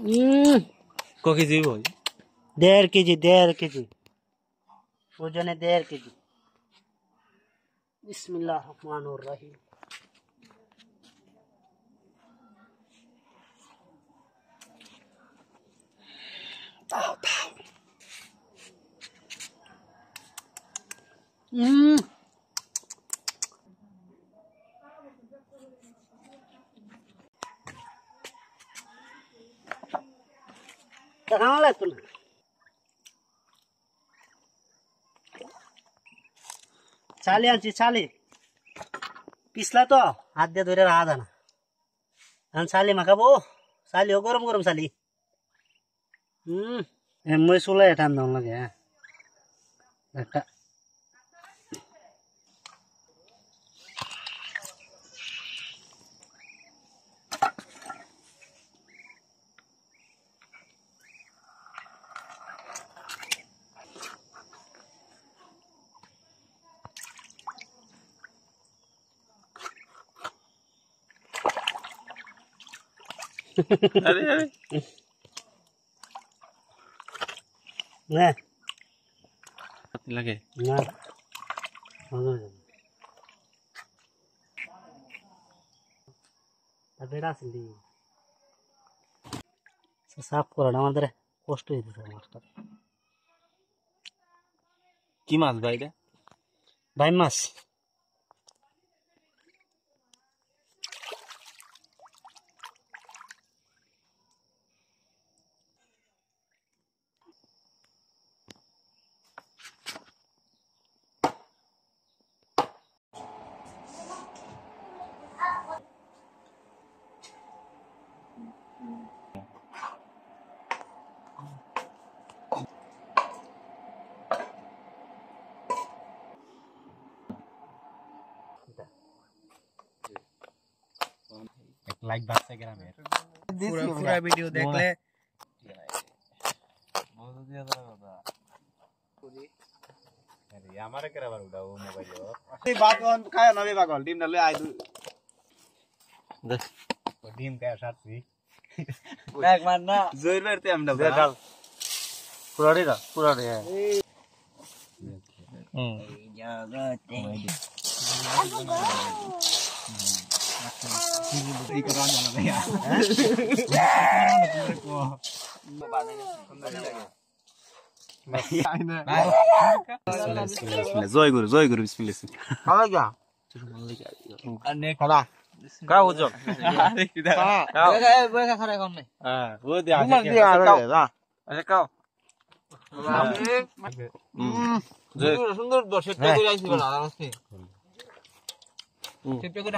ক কেজি ভাই 1.5 কেজি ওজনে 1.5 কেজি বিসমিল্লাহির রহমানির রহিম দাও দাও কেমন লাগতো না চালি আনছি চালি পিছলা তো হাত দিয়ে ধরে রাখা যায় না এখন চালি মাখাবো চালিও গরম গরম চালি মই চুলাই ঠান্ডা লাগে হ্যাঁ একটা আরে আরে না লাগে না বেড়া ছিল সাফ করাটা আমাদের কষ্ট হয়েছে মাছটা কি মাছ ভাই এটা ভাই মাছ লাইক বাচ্চা গ্রামের পুরো ভিডিও দেখলে আমার কেরা বার উঠাও মোবাইল এই বাগন খায় না বে বাগল ডিম ডালে আই ডিম খায় সাথী এক মান না জয়ের বেরতে আমি ডাল ডাল পুরাড়ি না পুরাড়ি হ্যাঁ এই জায়গাতে এই করা জানা নাই জয় গুরু বিসমিল্লাহ খাওয়া যা আর নে খাওয়া কাও হুজুর বইকা খারা কোন নাই হ্যাঁ ও দে ঘুমান দিয়া আরে যা আচ্ছা কাও সুন্দর দর্শক করে আইছি বলা আজকে টিপে করে